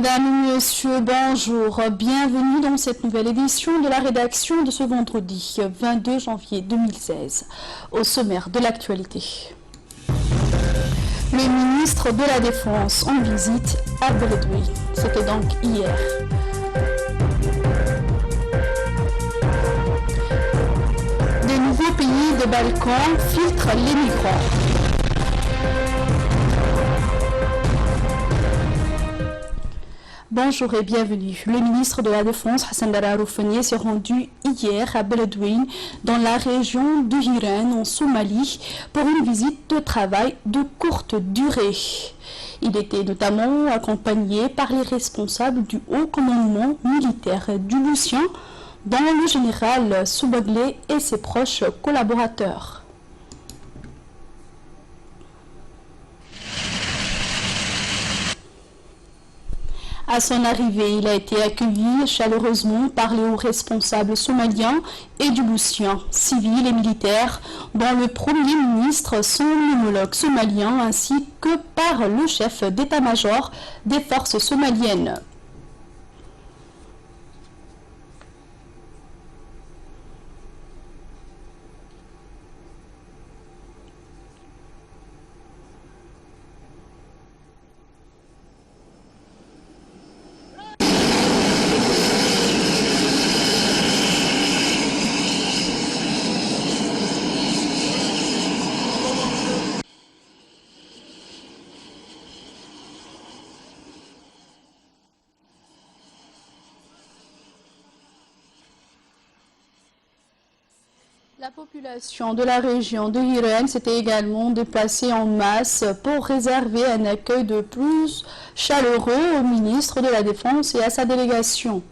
Mesdames et messieurs, bonjour. Bienvenue dans cette nouvelle édition de la rédaction de ce vendredi 22 janvier 2016. Au sommaire de l'actualité. Le ministre de la Défense en visite à Beledweyne. C'était donc hier. Des nouveaux pays des Balkans filtrent les migrants. Bonjour et bienvenue. Le ministre de la Défense, Hassan Dararoufani, s'est rendu hier à Beledweyne, dans la région de Hiran, en Somalie, pour une visite de travail de courte durée. Il était notamment accompagné par les responsables du haut commandement militaire djiboutien, dont le général Soubaglé et ses proches collaborateurs. À son arrivée, il a été accueilli chaleureusement par les hauts responsables somaliens et djiboutiens, civils et militaires, dont le Premier ministre, son homologue somalien, ainsi que par le chef d'état-major des forces somaliennes. La population de la région de Hiran s'était également déplacée en masse pour réserver un accueil de plus chaleureux au ministre de la Défense et à sa délégation.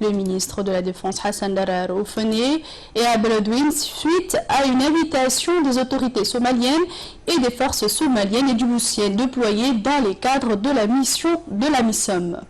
Le ministre de la Défense, Hassan Dararoufani, est à Beledweyne suite à une invitation des autorités somaliennes et des forces somaliennes et djiboutiennes déployées dans les cadres de la mission de la MISOM.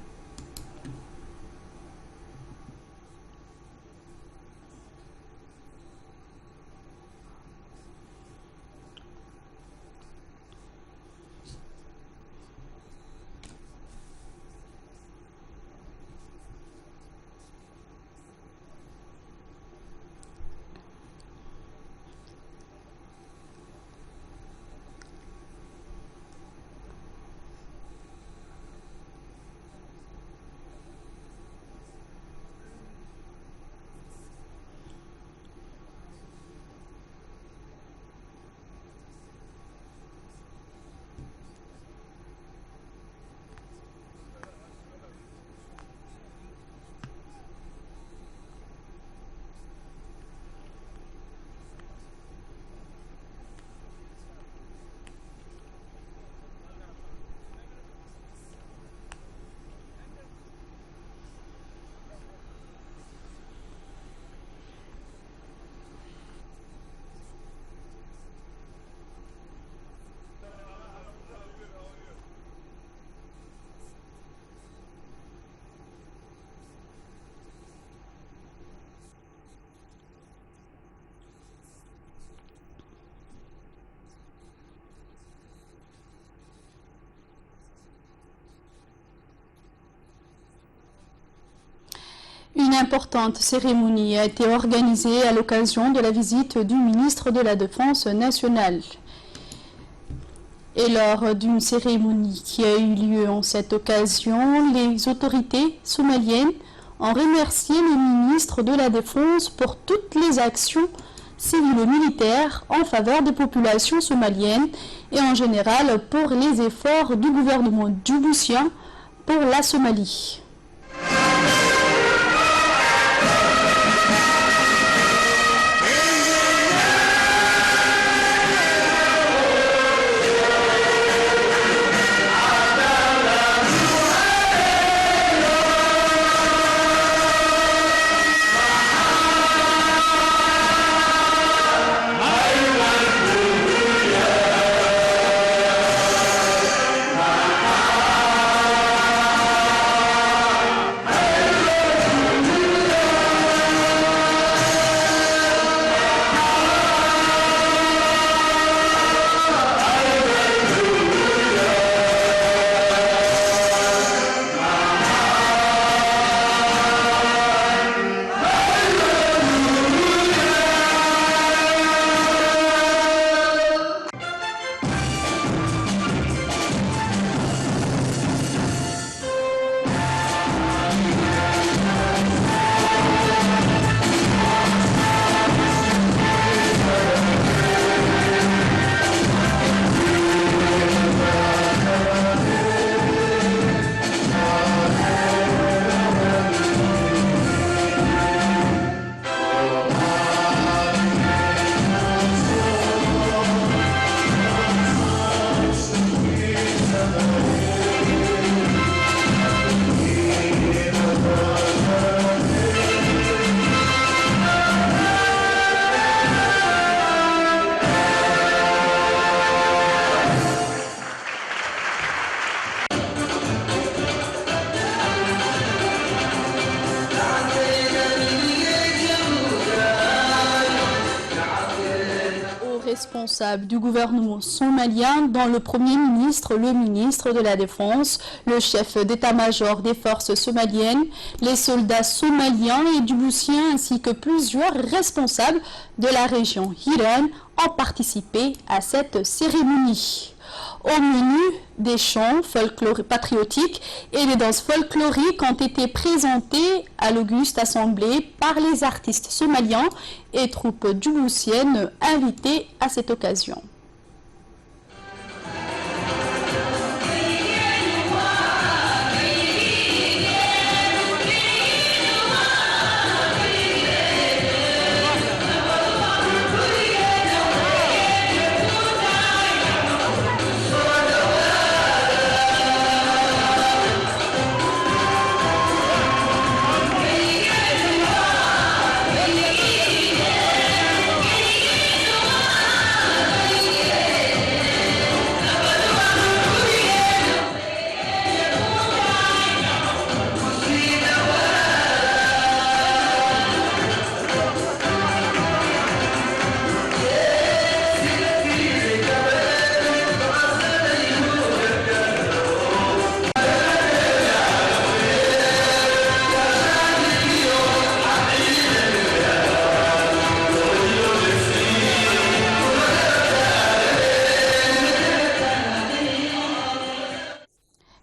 Une importante cérémonie a été organisée à l'occasion de la visite du ministre de la Défense nationale. Et lors d'une cérémonie qui a eu lieu en cette occasion, les autorités somaliennes ont remercié le ministre de la Défense pour toutes les actions civiles et militaires en faveur des populations somaliennes et en général pour les efforts du gouvernement djiboutien pour la Somalie. responsables du gouvernement somalien, dont le Premier ministre, le ministre de la Défense, le chef d'état-major des forces somaliennes, les soldats somaliens et djiboutiens ainsi que plusieurs responsables de la région Hiran ont participé à cette cérémonie. Au menu, des chants patriotiques et des danses folkloriques ont été présentés à l'auguste assemblée par les artistes somaliens et troupes djiboutiennes invitées à cette occasion.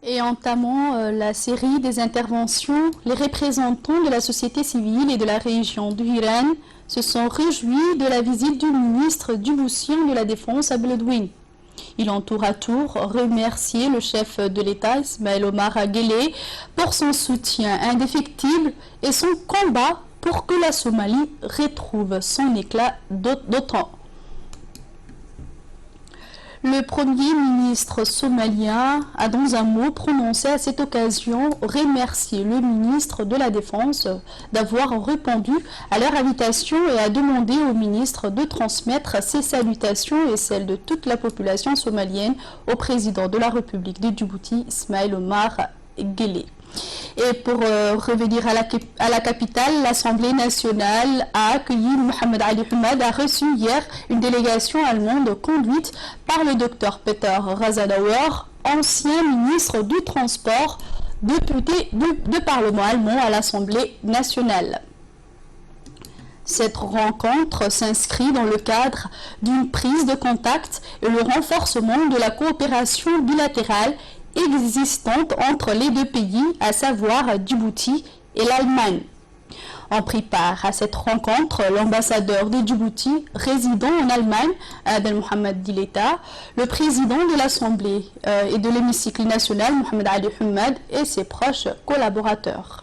Et entamant la série des interventions, les représentants de la société civile et de la région du Hiran se sont réjouis de la visite du ministre djiboutien de la Défense à Beledweyne. Ils ont tour à tour remercié le chef de l'État, Ismaël Omar Guelleh, pour son soutien indéfectible et son combat pour que la Somalie retrouve son éclat d'autant. Le Premier ministre somalien a dans un mot prononcé à cette occasion remercié le ministre de la Défense d'avoir répondu à leur invitation et a demandé au ministre de transmettre ses salutations et celles de toute la population somalienne au président de la République de Djibouti, Ismaël Omar Guelleh. Et pour revenir à la capitale, l'Assemblée nationale a accueilli Mohamed Ali Hamad, a reçu hier une délégation allemande conduite par le docteur Peter Razanauer, ancien ministre du Transport, député du Parlement allemand à l'Assemblée nationale. Cette rencontre s'inscrit dans le cadre d'une prise de contact et le renforcement de la coopération bilatérale existante entre les deux pays, à savoir Djibouti et l'Allemagne. Ont pris part à cette rencontre l'ambassadeur de Djibouti résidant en Allemagne, Adel Mohamed Dileta, le président de l'Assemblée et de l'hémicycle national, Mohamed Ali Hamad, et ses proches collaborateurs.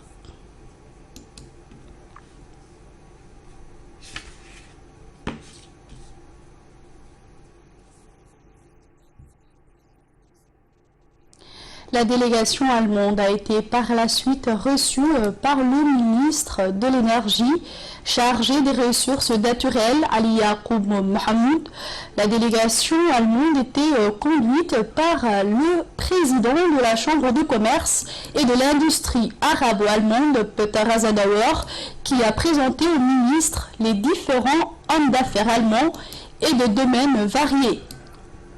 La délégation allemande a été par la suite reçue par le ministre de l'Énergie chargé des ressources naturelles, Ali Yacoub Mohamed. La délégation allemande était conduite par le président de la Chambre de commerce et de l'industrie arabo-allemande, Peter Razanauer, qui a présenté au ministre les différents hommes d'affaires allemands et de domaines variés.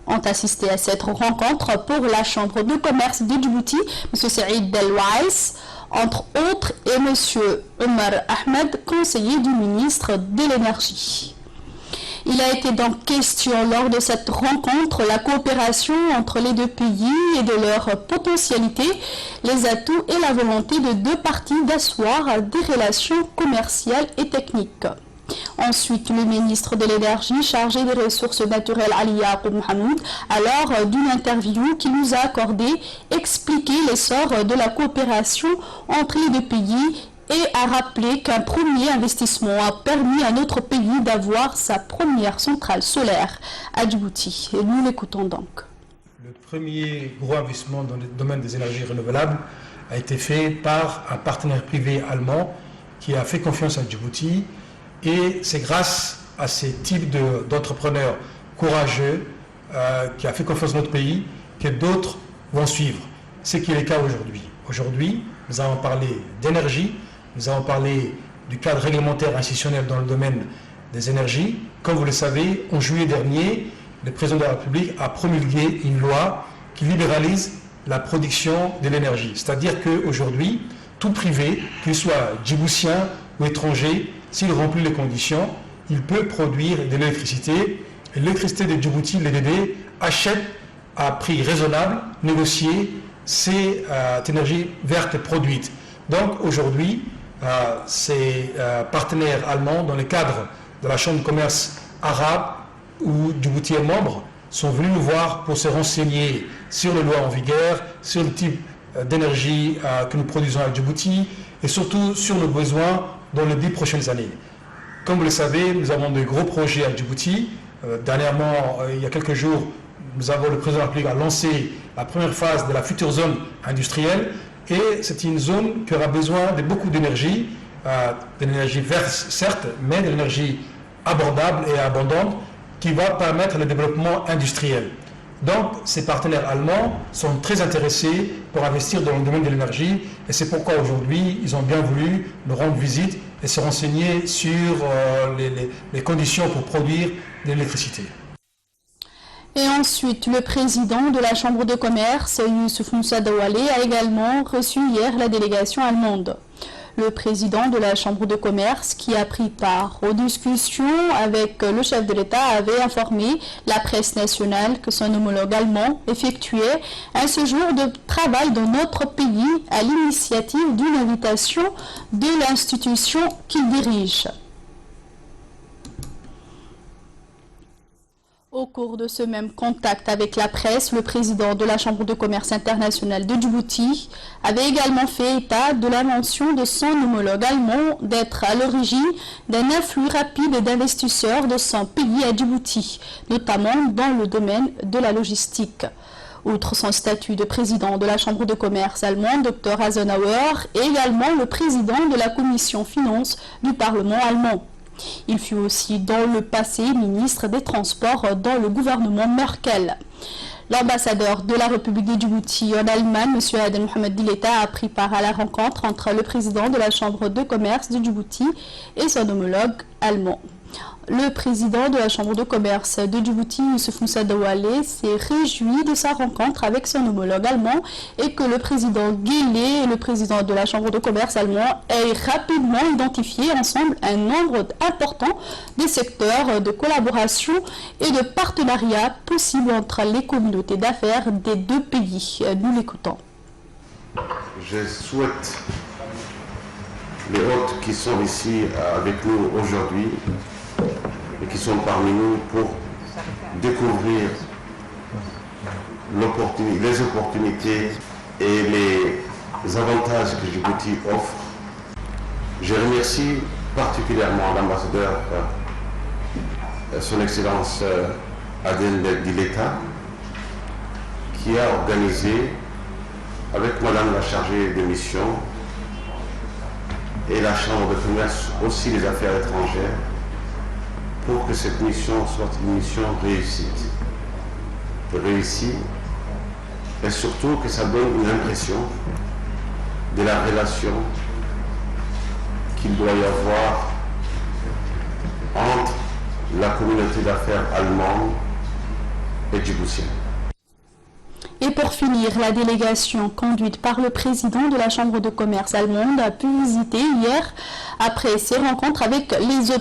Ont assisté à cette rencontre pour la Chambre de commerce de Djibouti, M. Saïd Delwais, entre autres, et M. Omar Ahmed, conseiller du ministre de l'Énergie. Il a été donc question lors de cette rencontre la coopération entre les deux pays et de leur potentialité, les atouts et la volonté de deux parties d'asseoir des relations commerciales et techniques. Ensuite, le ministre de l'Énergie chargé des ressources naturelles, Ali Yacoub Mohamed, alors d'une interview qu'il nous a accordé, expliqué l'essor de la coopération entre les deux pays et a rappelé qu'un premier investissement a permis à notre pays d'avoir sa première centrale solaire à Djibouti. Et nous l'écoutons donc. Le premier gros investissement dans le domaine des énergies renouvelables a été fait par un partenaire privé allemand qui a fait confiance à Djibouti. Et c'est grâce à ces types d'entrepreneurs courageux qui a fait confiance à notre pays que d'autres vont suivre. Ce qui est le cas aujourd'hui. Aujourd'hui, nous avons parlé d'énergie, nous avons parlé du cadre réglementaire institutionnel dans le domaine des énergies. Comme vous le savez, en juillet dernier, le président de la République a promulgué une loi qui libéralise la production de l'énergie. C'est-à-dire qu'aujourd'hui, tout privé, qu'il soit djiboutien ou étranger, s'il remplit les conditions, il peut produire de l'électricité. L'électricité de Djibouti, l'EDD, achète à prix raisonnable, négocié, cette énergie verte produite. Donc aujourd'hui, ces partenaires allemands, dans le cadre de la Chambre de commerce arabe, où Djibouti est membre, sont venus nous voir pour se renseigner sur les lois en vigueur, sur le type d'énergie que nous produisons à Djibouti et surtout sur nos besoins dans les 10 prochaines années. Comme vous le savez, nous avons de gros projets à Djibouti. Dernièrement, il y a quelques jours, le président de la République a lancé la première phase de la future zone industrielle et c'est une zone qui aura besoin de beaucoup d'énergie, de l'énergie verte certes, mais de l'énergie abordable et abondante qui va permettre le développement industriel. Donc, ces partenaires allemands sont très intéressés pour investir dans le domaine de l'énergie et c'est pourquoi aujourd'hui, ils ont bien voulu nous rendre visite et se renseigner sur les conditions pour produire de l'électricité. Et ensuite, le président de la Chambre de commerce, Youssouf Moussa Douale, a également reçu hier la délégation allemande. Le président de la Chambre de commerce, qui a pris part aux discussions avec le chef de l'État, avait informé la presse nationale que son homologue allemand effectuait un séjour de travail dans notre pays à l'initiative d'une invitation de l'institution qu'il dirige. Au cours de ce même contact avec la presse, le président de la Chambre de commerce internationale de Djibouti avait également fait état de la mention de son homologue allemand d'être à l'origine d'un afflux rapide d'investisseurs de son pays à Djibouti, notamment dans le domaine de la logistique. Outre son statut de président de la Chambre de commerce allemande, Dr Adenauer est également le président de la commission finance du Parlement allemand. Il fut aussi dans le passé ministre des Transports dans le gouvernement Merkel. L'ambassadeur de la République de Djibouti en Allemagne, M. Aden Mohamed Dileta, a pris part à la rencontre entre le président de la Chambre de commerce de Djibouti et son homologue allemand. Le président de la Chambre de commerce de Djibouti, Youssouf Moussa Douale, s'est réjoui de sa rencontre avec son homologue allemand et que le président Guélé et le président de la Chambre de commerce allemand aient rapidement identifié ensemble un nombre important de secteurs de collaboration et de partenariat possibles entre les communautés d'affaires des deux pays. Nous l'écoutons. Je souhaite les hôtes qui sont ici avec nous aujourd'hui et qui sont parmi nous pour découvrir les opportunités et les avantages que Djibouti offre. Je remercie particulièrement l'ambassadeur, son Excellence Aden Dileta, qui a organisé avec Madame la chargée de mission et la Chambre de commerce aussi des affaires étrangères pour que cette mission soit une mission réussie et surtout que ça donne une impression de la relation qu'il doit y avoir entre la communauté d'affaires allemande et djiboutienne. Et pour finir, la délégation conduite par le président de la Chambre de commerce allemande a pu visiter hier, après ses rencontres avec les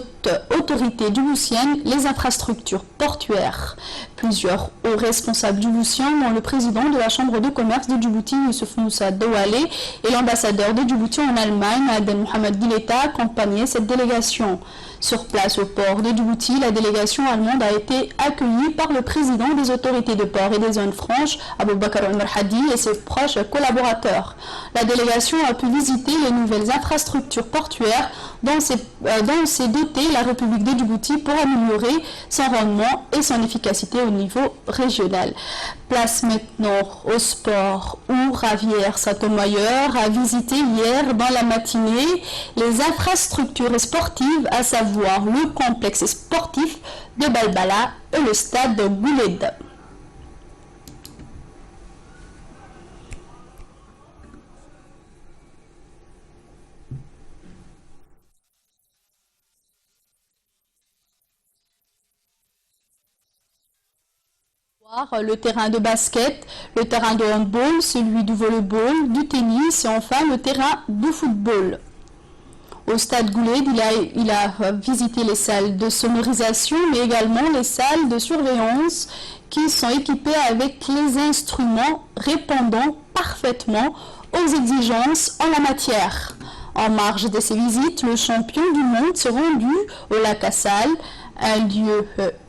autorités djiboutiennes, les infrastructures portuaires. Plusieurs hauts responsables djiboutiens, dont le président de la Chambre de commerce de Djibouti, Youssouf Moussa Douale, et l'ambassadeur de Djibouti en Allemagne, Aden Mohamed Dileta, accompagnaient cette délégation. Sur place au port de Djibouti, la délégation allemande a été accueillie par le président des autorités de port et des zones franches, Aboubakar Omer Hadi, et ses proches collaborateurs. La délégation a pu visiter les nouvelles infrastructures portuaires dont s'est dotée la République de Djibouti pour améliorer son rendement et son efficacité au niveau régional. Place maintenant au sport où Ravière Saint-Omailleur a visité hier dans la matinée les infrastructures sportives, à savoir le complexe sportif de Balbala et le stade de Gouled. Le terrain de basket, le terrain de handball, celui du volleyball, du tennis et enfin le terrain de football. Au stade Gouled, il a visité les salles de sonorisation, mais également les salles de surveillance qui sont équipées avec les instruments répondant parfaitement aux exigences en la matière. En marge de ces visites, le champion du monde s'est rendu au lac Assal, un lieu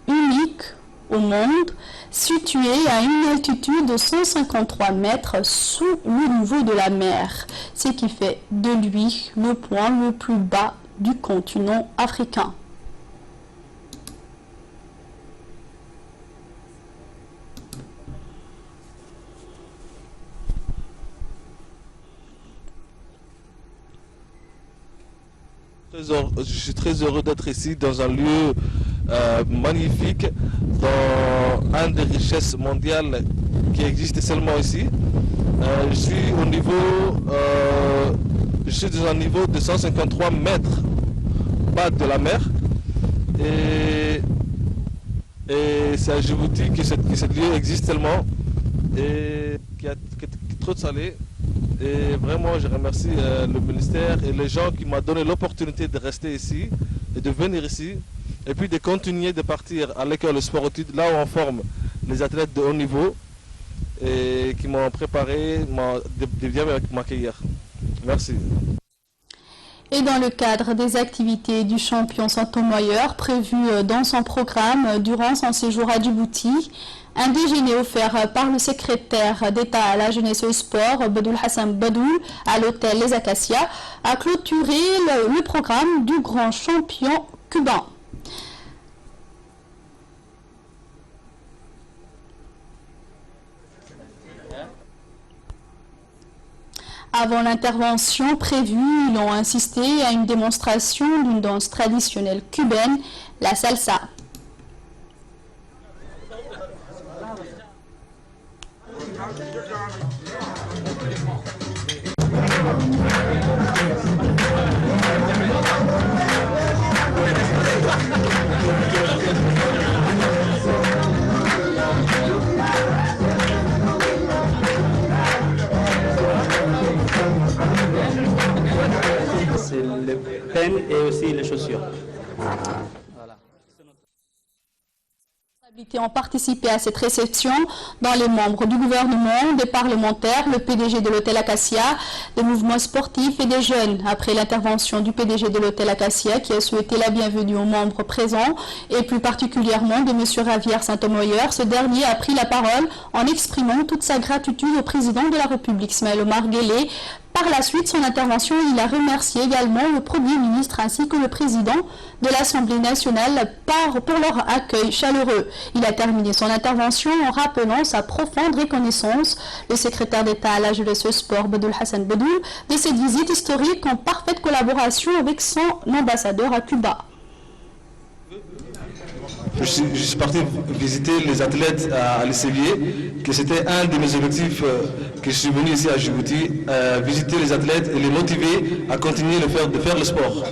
unique au monde, situé à une altitude de 153 mètres sous le niveau de la mer, ce qui fait de lui le point le plus bas du continent africain. Je suis très heureux d'être ici dans un lieu magnifique, dans une des richesses mondiales qui existe seulement ici. Je suis dans un niveau de 153 mètres bas de la mer et c'est à Djibouti que ce lieu existe tellement et qui est trop salé. Et vraiment, je remercie le ministère et les gens qui m'ont donné l'opportunité de rester ici et de venir ici. Et puis de continuer de partir à l'école sport-études, là où on forme les athlètes de haut niveau et qui m'ont préparé de bien m'accueillir. Merci. Et dans le cadre des activités du champion Santomoyeur prévues dans son programme durant son séjour à Djibouti, un déjeuner offert par le secrétaire d'État à la jeunesse et au sport, Badoul Hassan Badoul, à l'hôtel Les Acacias, a clôturé le programme du grand champion cubain. Avant l'intervention prévue, ils ont insisté à une démonstration d'une danse traditionnelle cubaine, la salsa. C'est le peine et aussi les chaussures. Voilà. Ont participé à cette réception dans les membres du gouvernement, des parlementaires, le PDG de l'hôtel Acacia, des mouvements sportifs et des jeunes. Après l'intervention du PDG de l'hôtel Acacia qui a souhaité la bienvenue aux membres présents et plus particulièrement de M. Javier Santomoyeur, ce dernier a pris la parole en exprimant toute sa gratitude au président de la République, Ismaël Omar Guelleh. Par la suite, son intervention, il a remercié également le Premier ministre ainsi que le président de l'Assemblée nationale pour leur accueil chaleureux. Il a terminé son intervention en rappelant sa profonde reconnaissance, le secrétaire d'État à la jeunesse et au sport, Badoul Hassan Badoul, de cette visite historique en parfaite collaboration avec son ambassadeur à Cuba. Je suis parti visiter les athlètes à l'Essévier, que c'était un de mes objectifs que je suis venu ici à Djibouti, visiter les athlètes et les motiver à continuer de faire le sport.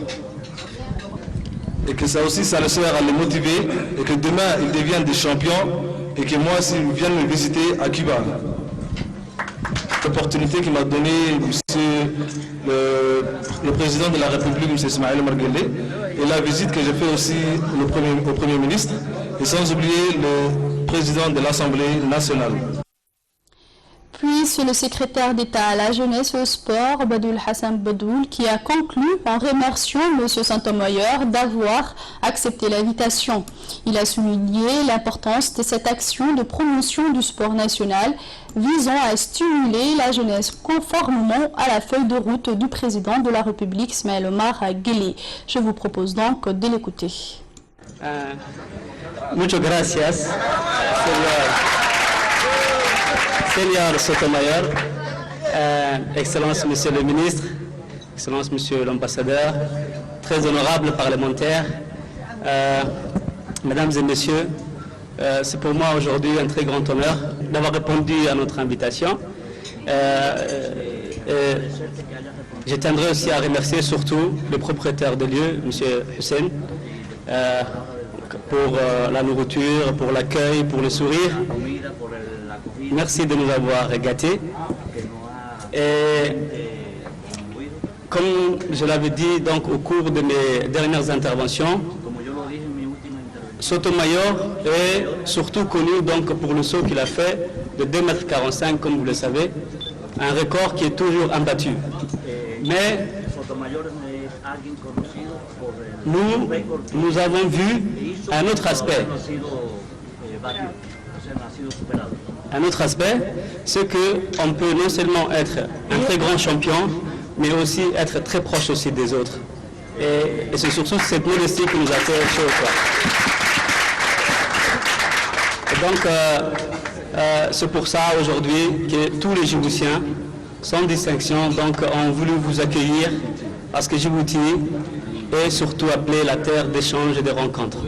Et que ça aussi, ça leur sert à les motiver et que demain, ils deviennent des champions et que moi, s'ils viennent me visiter à Cuba. L'opportunité qu'il m'a donnée le président de la République, M. Ismaël Omar Guelleh, et la visite que j'ai fait aussi au Premier ministre, et sans oublier le président de l'Assemblée nationale. Puis c'est le secrétaire d'État à la jeunesse et au sport, Badoul Hassan Badoul, qui a conclu en remerciant M. Santomoyeur d'avoir accepté l'invitation. Il a souligné l'importance de cette action de promotion du sport national visant à stimuler la jeunesse conformément à la feuille de route du président de la République, Ismaël Omar Guelleh. Je vous propose donc de l'écouter. Muchas gracias, Seigneur Sotomayor, Excellence Monsieur le Ministre, Excellence Monsieur l'Ambassadeur, très honorables parlementaires, Mesdames et Messieurs, c'est pour moi aujourd'hui un très grand honneur d'avoir répondu à notre invitation. Je tiendrai aussi à remercier surtout le propriétaire de lieu, M. Hussein, pour la nourriture, pour l'accueil, pour le sourire. Merci de nous avoir gâtés. Et comme je l'avais dit donc, au cours de mes dernières interventions, Sotomayor est surtout connu donc, pour le saut qu'il a fait de 2,45 m, comme vous le savez, un record qui est toujours imbattu. Mais nous avons vu un autre aspect. Un autre aspect, c'est qu'on peut non seulement être un très grand champion, mais aussi être très proche aussi des autres. Et c'est surtout cette modestie qui nous a fait chaud. Et donc, c'est pour ça aujourd'hui que tous les Djiboutiens, sans distinction, donc, ont voulu vous accueillir, parce que Djibouti est surtout appelée la terre d'échange et de rencontres.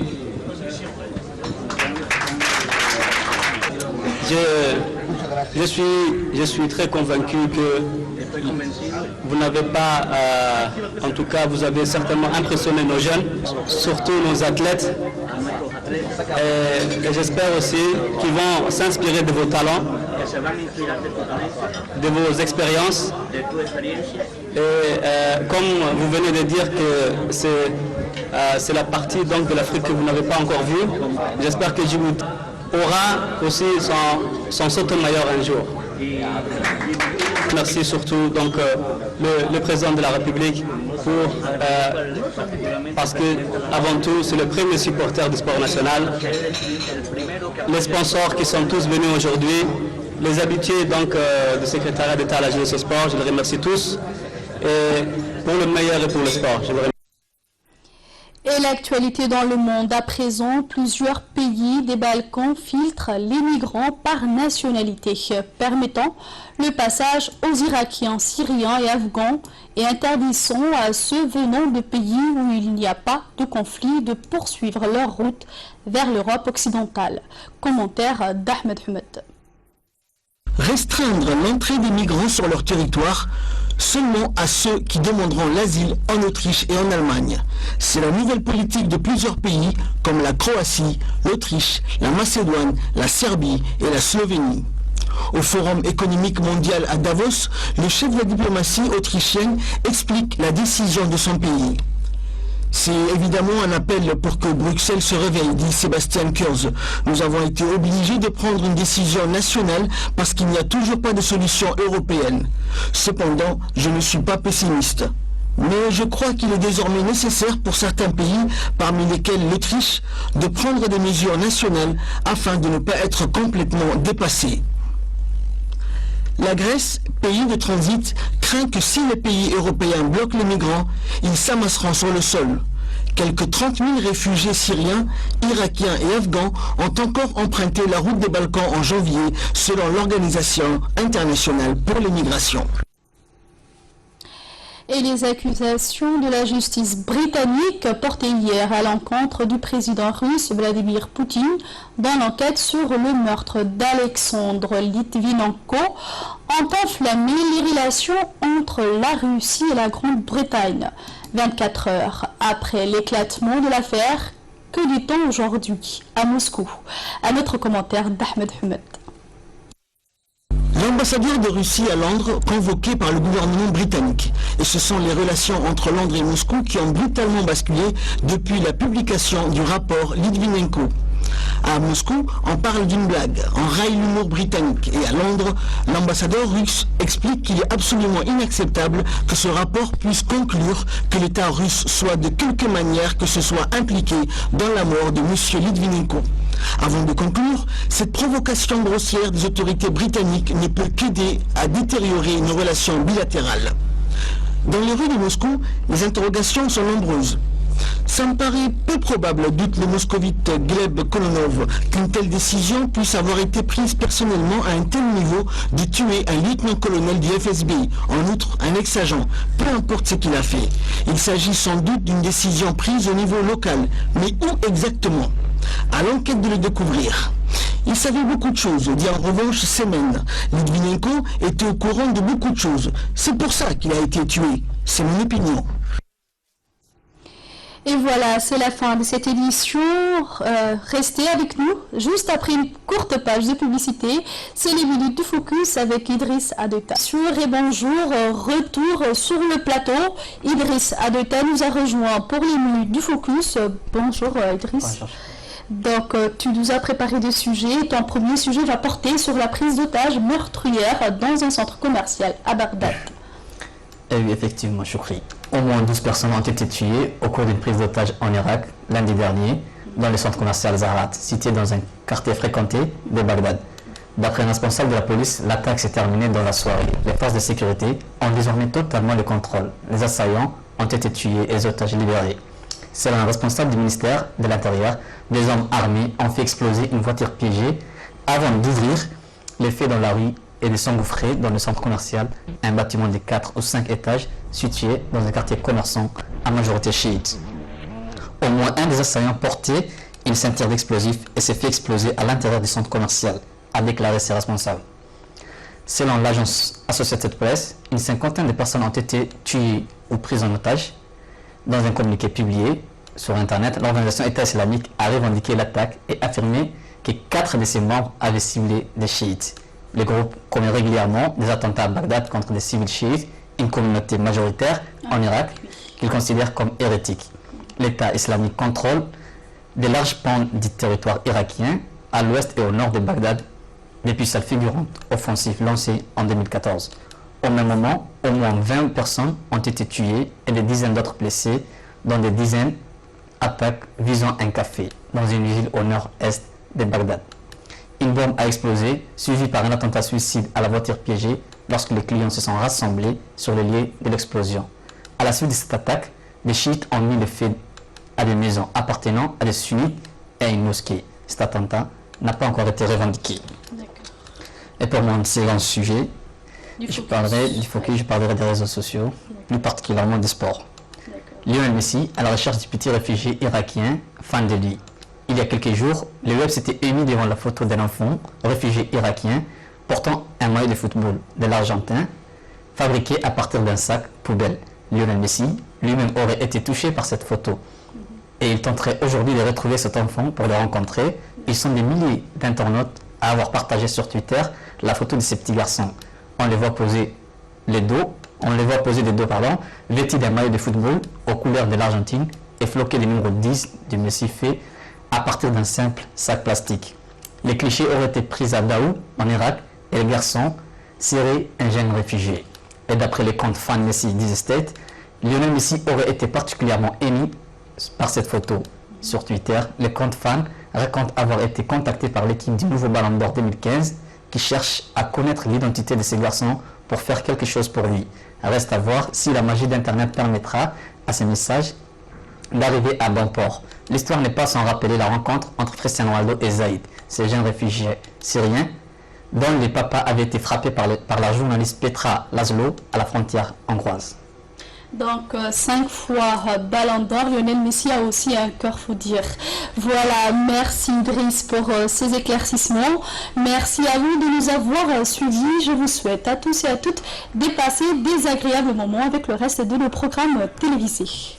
Je suis très convaincu que vous n'avez pas, en tout cas vous avez certainement impressionné nos jeunes, surtout nos athlètes, et j'espère aussi qu'ils vont s'inspirer de vos talents, de vos expériences, et comme vous venez de dire que c'est la partie donc, de l'Afrique que vous n'avez pas encore vue, j'espère que Djibouti aura aussi son Sotomayor un jour. Merci surtout donc, le président de la République parce que avant tout c'est le premier supporter du sport national, les sponsors qui sont tous venus aujourd'hui, les habitués donc, du secrétariat d'État à la jeunesse et au sport, je les remercie tous et pour le meilleur et pour le sport. Et l'actualité dans le monde. À présent, plusieurs pays des Balkans filtrent les migrants par nationalité, permettant le passage aux Irakiens, Syriens et Afghans et interdisant à ceux venant de pays où il n'y a pas de conflit de poursuivre leur route vers l'Europe occidentale. Commentaire d'Ahmed Humed. Restreindre l'entrée des migrants sur leur territoire seulement à ceux qui demanderont l'asile en Autriche et en Allemagne. C'est la nouvelle politique de plusieurs pays comme la Croatie, l'Autriche, la Macédoine, la Serbie et la Slovénie. Au Forum économique mondial à Davos, le chef de la diplomatie autrichienne explique la décision de son pays. C'est évidemment un appel pour que Bruxelles se réveille, dit Sébastien Kurz. Nous avons été obligés de prendre une décision nationale parce qu'il n'y a toujours pas de solution européenne. Cependant, je ne suis pas pessimiste. Mais je crois qu'il est désormais nécessaire pour certains pays, parmi lesquels l'Autriche, de prendre des mesures nationales afin de ne pas être complètement dépassés. La Grèce, pays de transit, craint que si les pays européens bloquent les migrants, ils s'amasseront sur le sol. Quelques 30 000 réfugiés syriens, irakiens et afghans ont encore emprunté la route des Balkans en janvier, selon l'Organisation internationale pour les migrations. Et les accusations de la justice britannique portées hier à l'encontre du président russe Vladimir Poutine dans l'enquête sur le meurtre d'Alexandre Litvinenko ont enflammé les relations entre la Russie et la Grande-Bretagne. 24 heures après l'éclatement de l'affaire, que dit-on aujourd'hui à Moscou? Un autre commentaire d'Ahmed Humed. L'ambassadeur de Russie à Londres, convoqué par le gouvernement britannique. Et ce sont les relations entre Londres et Moscou qui ont brutalement basculé depuis la publication du rapport Litvinenko. À Moscou, on parle d'une blague, on raille l'humour britannique. Et à Londres, l'ambassadeur russe explique qu'il est absolument inacceptable que ce rapport puisse conclure que l'État russe soit de quelque manière que ce soit impliqué dans la mort de M. Litvinenko. Avant de conclure, cette provocation grossière des autorités britanniques ne peut qu'aider à détériorer nos relations bilatérales. Dans les rues de Moscou, les interrogations sont nombreuses. Ça me paraît peu probable, doute le moscovite Gleb Kolonov, qu'une telle décision puisse avoir été prise personnellement à un tel niveau de tuer un lieutenant-colonel du FSB, en outre un ex-agent, peu importe ce qu'il a fait. Il s'agit sans doute d'une décision prise au niveau local, mais où exactement? À l'enquête de le découvrir. Il savait beaucoup de choses, dit en revanche Semen. Litvinenko était au courant de beaucoup de choses. C'est pour ça qu'il a été tué. C'est mon opinion. Et voilà, c'est la fin de cette édition. Restez avec nous. Juste après une courte page de publicité, c'est les minutes du focus avec Idriss Adeta. Et bonjour, retour sur le plateau. Idriss Adeta nous a rejoint pour les minutes du focus. Bonjour Idriss. Bonjour. Donc tu nous as préparé des sujets. Ton premier sujet va porter sur la prise d'otages meurtrière dans un centre commercial à Bagdad. Et oui, effectivement, Choukri. Au moins 12 personnes ont été tuées au cours d'une prise d'otage en Irak lundi dernier dans le centre commercial Zarat, situé dans un quartier fréquenté de Bagdad. D'après un responsable de la police, l'attaque s'est terminée dans la soirée. Les forces de sécurité ont désormais totalement le contrôle. Les assaillants ont été tués et les otages libérés. Selon un responsable du ministère de l'Intérieur, des hommes armés ont fait exploser une voiture piégée avant d'ouvrir les faits dans la rue et de s'engouffrer dans le centre commercial, un bâtiment de 4 ou 5 étages situé dans un quartier commerçant à majorité chiite. Au moins un des assaillants portait une ceinture d'explosifs et s'est fait exploser à l'intérieur du centre commercial, a déclaré ses responsables. Selon l'agence Associated Press, une cinquantaine de personnes ont été tuées ou prises en otage. Dans un communiqué publié sur Internet, l'organisation État islamique a revendiqué l'attaque et affirmé que 4 de ses membres avaient ciblé des chiites. Le groupe commet régulièrement des attentats à Bagdad contre des civils chiites, une communauté majoritaire en Irak qu'il considère comme hérétique. L'État islamique contrôle de larges pans du territoire irakien à l'ouest et au nord de Bagdad depuis sa fulgurante offensive lancée en 2014. Au même moment, au moins 20 personnes ont été tuées et des dizaines d'autres blessées dans des dizaines d'attaques visant un café dans une ville au nord-est de Bagdad. Une bombe a explosé, suivie par un attentat suicide à la voiture piégée lorsque les clients se sont rassemblés sur le lieu de l'explosion. À la suite de cette attaque, les chiites ont mis le feu à des maisons appartenant à des sunnites et à une mosquée. Cet attentat n'a pas encore été revendiqué. Et pour mon second sujet, je parlerai du focus, je parlerai des réseaux sociaux, plus particulièrement des sports. Lionel Messi, à la recherche du petit réfugié irakien, fan de lui. Il y a quelques jours, le web s'était ému devant la photo d'un enfant, réfugié irakien, portant un maillot de football de l'Argentin, fabriqué à partir d'un sac poubelle. Lionel Messi lui-même aurait été touché par cette photo. Et il tenterait aujourd'hui de retrouver cet enfant pour le rencontrer. Ils sont des milliers d'internautes à avoir partagé sur Twitter la photo de ces petits garçons. On les voit poser des dos, vêtus d'un maillot de football aux couleurs de l'Argentine et floquer le numéro 10 du Messi fait à partir d'un simple sac plastique. Les clichés auraient été pris à Daou, en Irak, et les garçons seraient un jeune réfugié. Et d'après les comptes fans Messi d'E-State, Lionel Messi aurait été particulièrement ému par cette photo. Sur Twitter, les comptes fans racontent avoir été contactés par l'équipe du nouveau Ballon d'Or 2015 qui cherche à connaître l'identité de ces garçons pour faire quelque chose pour lui. Reste à voir si la magie d'Internet permettra à ces messages d'arriver à bon port. L'histoire n'est pas sans rappeler la rencontre entre Cristiano Ronaldo et Zaïd, ces jeunes réfugiés syriens dont les papas avaient été frappés par la journaliste Petra Laszlo à la frontière hongroise. Donc 5 fois Ballon d'Or, Lionel Messi a aussi un cœur, faut dire. Voilà, merci Idriss pour ces éclaircissements. Merci à vous de nous avoir suivis. Je vous souhaite à tous et à toutes de passer des agréables moments avec le reste de nos programmes télévisés.